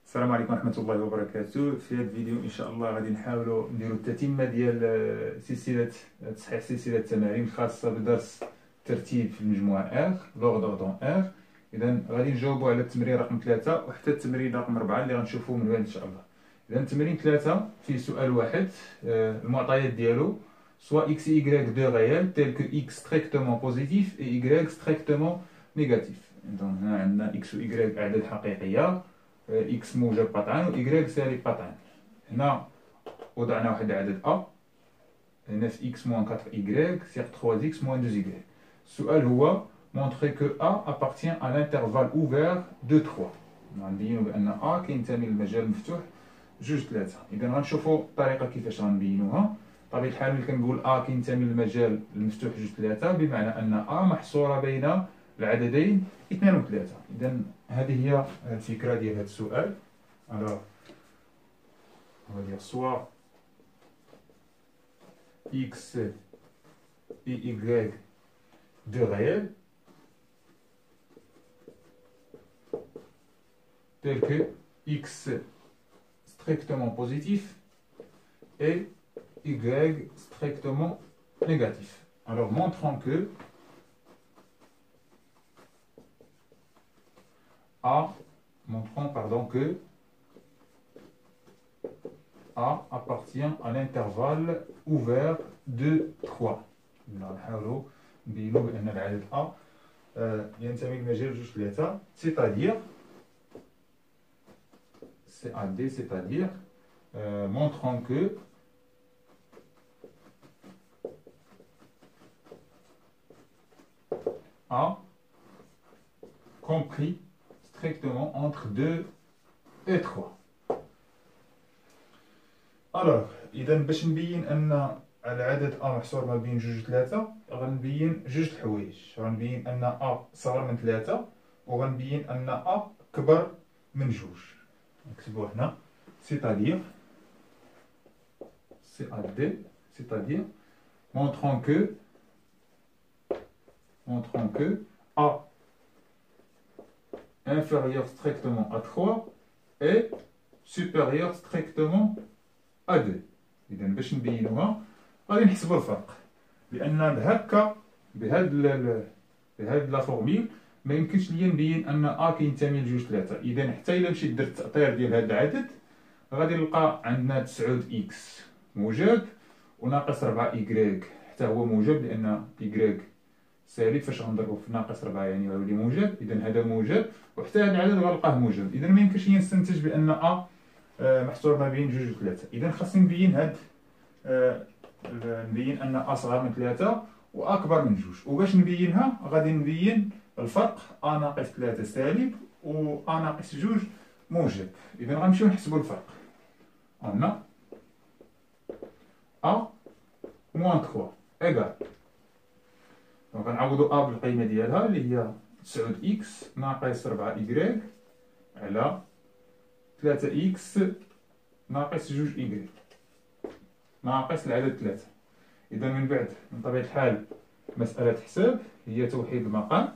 السلام عليكم ورحمة الله وبركاته. في هذا الفيديو إن شاء الله غادي نحاولوا نديروا التتمة ديال سلسلة تصحيح سلسلة التمارين الخاصة بدرس ترتيب في المجموعة R لوغدور دون R. إذا غادي نجاوبوا على التمرين رقم 3 وحتى التمرين رقم 4 اللي غنشوفوه من بعد إن شاء الله. إذا تمرين 3 في سؤال واحد، المعطيات ديالو soit x et y deux réels tels que x strictement positif et y strictement négatif. Donc هنا عندنا x و y أعداد حقيقية، x موجب قطعا و y سالب قطعا. هنا وضعنا واحد العدد a 9x moins 4y sur 3x moins 2y. السؤال هو montrer que a appartient à l'intervalle ouvert de 3. غنبينو بأن a كينتمي للمجال المفتوح 2 3. إذا غنشوفو الطريقة كيفاش غنبينوها. بطبيعة الحال ملي كنقول a كينتمي للمجال المفتوح 2 3 بمعنى أن a محصورة بين العددين 2 و 3. إذا هذه هي الفكرة ديال هذا السؤال. Alors on va dire soit x et y deux réels tels que x strictement positif et y strictement négatif. Alors montrons que que A appartient à l'intervalle ouvert de 3. نحاولوا نبينوا بأن العدد A ينتمي للمجال 2 3، c'est-à-dire montrons que A compris strictement entre 2 et 3. Alors, إذا باش نبين أن العدد A محصور ما بين 2 و 3 غنبين 2 الحوايج. غنبين أن A صغر من 3 وغنبين أن A كبر من 2. نكتبو هنا c'est-à-dire montrons que A inférieur strictement à 3 et supérieur strictement à 2. إذا باش نبينوها غادي نحسبوا الفرق، لأن بهكا بهاد لا فورميل ما يمكنش ليا نبين أن A كينتمي ل 2 3. إذا حتى إلا مشيت درت التأطير ديال هاد العدد غادي نلقى عندنا 9x موجب وناقص 4y حتى هو موجب، لأن y سالب فاش غنضربو في ناقص 4 يعني غيولي موجب. إذا هذا موجب وحتى هذا العدد غنلقاه موجب. إذا ما يمكنش ليا نستنتج بأن A محصور ما بين 2 و 3. إذا خاصني نبين نبين أن A صغر من 3 و A كبر من 2. وباش نبينها غادي نبين الفرق A ناقص 3 سالب و A ناقص 2 موجب. إذا غنمشيو نحسبو الفرق. عندنا A moins 3 égal. دونك غنعوضو A بالقيمة ديالها اللي هي 9x ناقص 4y على 3x ناقص 2y ناقص العدد 3. إذا من بعد من طبيعة الحال مسألة حساب هي توحيد المقام.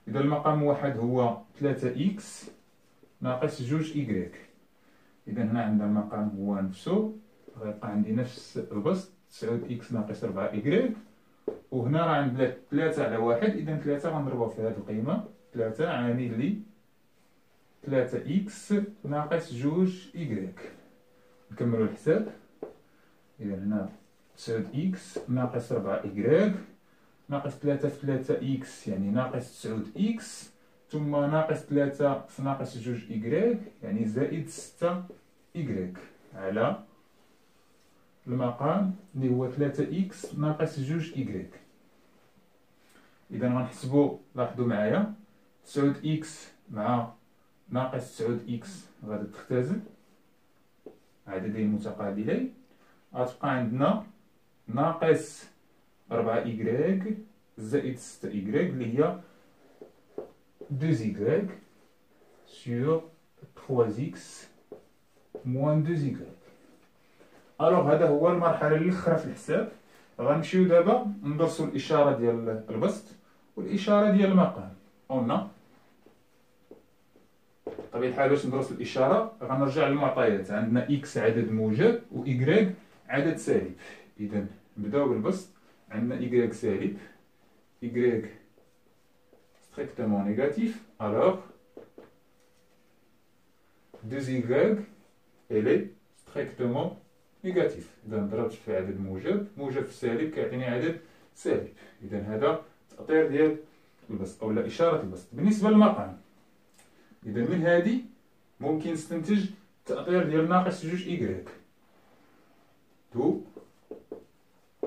إذا المقام واحد هو 3x ناقص 2y. إذا هنا عندنا المقام هو نفسه، غيبقى عندي نفس البسط 9x ناقص 4y، وهنا راه عندنا 3 على 1. إذا 3 غنضربوها في هذه القيمة، 3 عامل لي 3x ناقص 2y. نكملوا الحساب. إذا هنا 9x ناقص 4y ناقص 3 في 3x يعني ناقص 9x ثم ناقص 3 في ناقص 2y يعني زائد 6y على المقام اللي هو 3x ناقص 2y. إذا غنحسبوا، لاحظوا معايا 9x مع ناقص 9x غادي تختزل عددين متقابلين، غتبقى عندنا ناقص 4y زائد 6y اللي هي 2y sur 3x moins 2y. الوغ هذا هو المرحلة الأخرى في الحساب. غنمشيو دابا ندرسو الإشارة ديال البسط والإشارة ديال المقام. قلنا بطبيعة الحال باش ندرس الإشارة غنرجع للمعطيات. عندنا إكس عدد موجب و إكغيك عدد سالب. إذا نبداو بالبسط. عندنا إكغيك سالب، إكغيك strictement négatif, alors 2y elle est strictement négatif. إذا ضربت في عدد موجب، موجب في سالب كيعطيني عدد سالب. إذا هذا التأطير ديال البسط أو إشارة البسط. بالنسبة للمقام، إذا من هذه ممكن نستنتج التأطير ديال ناقص جوج إكغيك. دو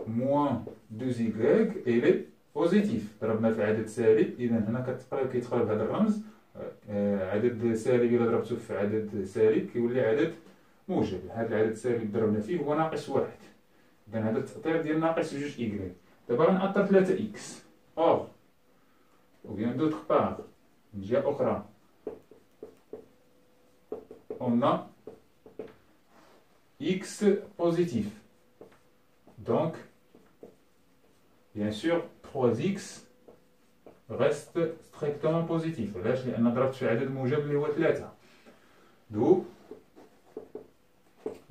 موان 2y elle est بوزيتيف. ضربنا في عدد سالب، إذا هنا كيتقلب هذا الرمز. عدد سالب إلا ضربته في عدد سالب كيولي عدد موجب. هذا العدد السالب اللي ضربنا فيه هو ناقص واحد. إذا هذا التأطير ديال ناقص جوج إكغيك. دابا غنأطر 3 إكس. أور أو بيان دوطخ باغ، من جهة أخرى on a x positif. Donc, bien sûr, 3x reste strictement positif. علاش؟ لأن ضربت في عدد موجب اللي هو 3. دو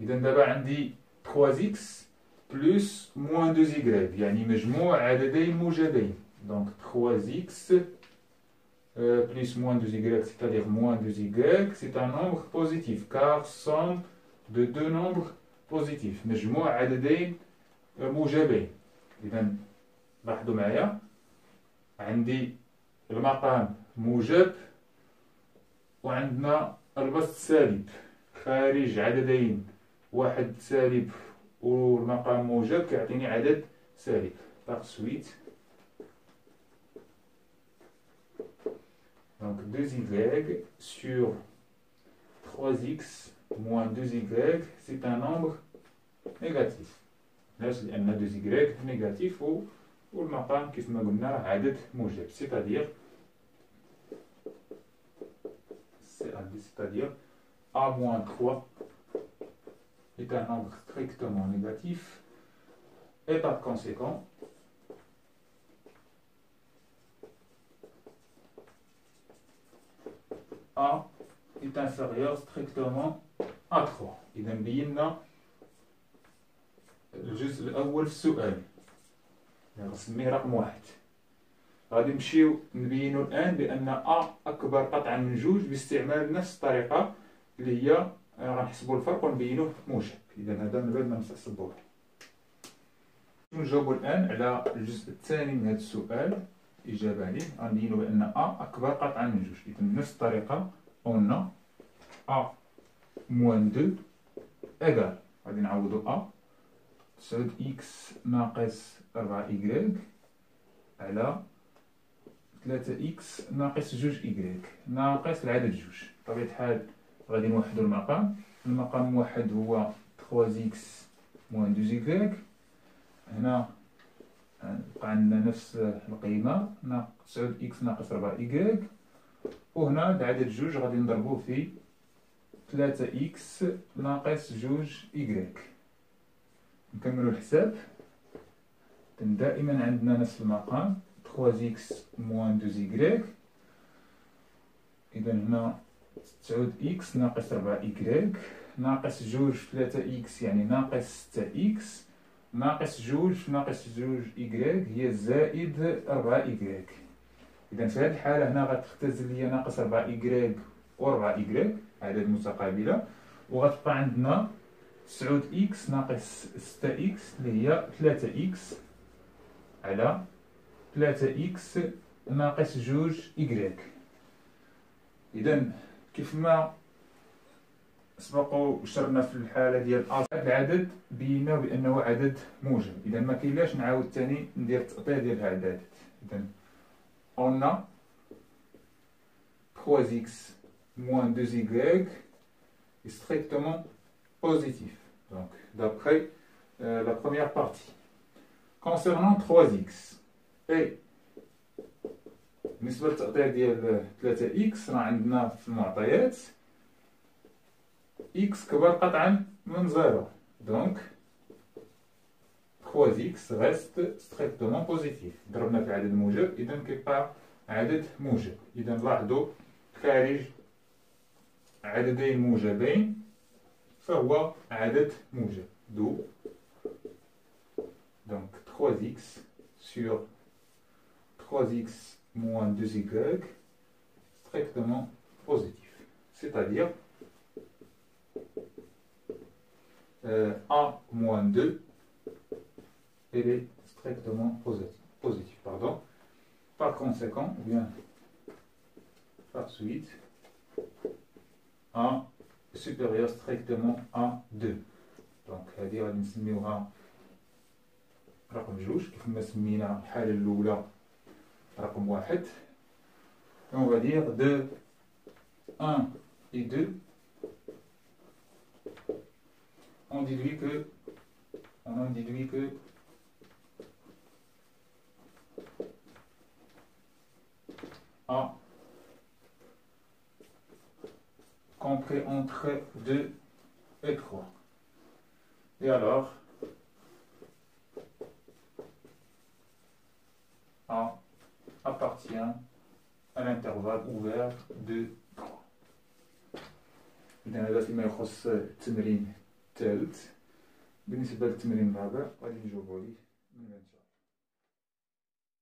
إذا دابا عندي 3x plus moins 2y، يعني مجموع عددين موجبين. Donc 3x plus moins 2y, c'est-à-dire moins 2y, c'est un nombre positif, car somme de deux nombres positifs. مجموع عددين موجبين. إذا لاحظوا معايا، عندي المقام موجب وعندنا البسط سالب، خارج عددين، واحد سالب والمقام موجب كيعطيني عدد سالب. Par suite, donc 2y sur 3x moins 2y, c'est un nombre négatif. علاش؟ لأن 2y négatif والمقام كيف ما قلنا عدد موجب. c'est-à-dire a moins 3 est un nombre strictement négatif et par conséquent A est inférieur strictement à 3. إذا بينا الجزء الأول في السؤال، غنسميه رقم 1. غادي نمشيو نبينو الآن بأن A أكبر قطعا من جوج باستعمال نفس الطريقة اللي هي غنحسبو الفرق ونبينوه موجب. إذا هذا من بعد ما نحسبوه. نجاوبو الآن على الجزء الثاني من هذا السؤال. إجابة عليه غنبينو بأن A أكبر قطعا من جوج. إذا بنفس الطريقة on a A moins 2 égal، غادي نعوضو A 9x ناقص 4y على 3x ناقص 2y ناقص العدد جوج. بطبيعة الحال غادي نوحدو المقام. المقام موحد هو 3x moins 2y. هنا بقى عندنا نفس القيمة 9x ناقص 4y، وهنا العدد جوج غادي نضربوه في 3x ناقص 2y. نكملو الحساب. دائما عندنا نفس المقام 3x moins 2y. إذا هنا 9x ناقص 4y ناقص 2 في 3x يعني ناقص 6x ناقص 2 في ناقص 2y هي زائد 4y. إذا في هذه الحالة هنا غتختزل ليا ناقص 4y و 4y عدد متقابلة، وغتبقى عندنا 9x ناقص 6x اللي هي 3x على 3x ناقص 2y. إذا كيف ما سبقوا شرنا في الحالة ديال هذا العدد بينا بأنه عدد موجب. إذا ما كاينلاش نعاود ثاني ندير التأطير ديال هذا العدد. إذا on a 3x moins 2y est strictement positif. Donc, d'après la première partie. Concernant 3x, et بالنسبة للتأطير ديال 3x راه عندنا في المعطيات x كبر قطعا من 0. Donc 3x reste strictement positif. ضربنا في عدد موجب إذا كيبقى عدد موجب. إذا لاحظوا خارج عددين موجبين فهو عدد موجب. Donc 3x sur 3x moins 2y strictement positif. C'est-à-dire a moins 2, elle est strictement positive. Pardon. Par conséquent, ou bien par suite, a supérieur strictement à 2. Donc هذه غادي نسميوها رقم جوج كيف ما سمينا الحالة الأولى رقم واحد. Et on va dire de 1 et 2, on en déduit que A compris entre 2 et 3. Et alors, A appartient à l'intervalle ouvert de 3. إذا هذا فيما يخص التمرين الثالث. بالنسبة للتمرين الرابع غادي نجاوبو عليه من بعد.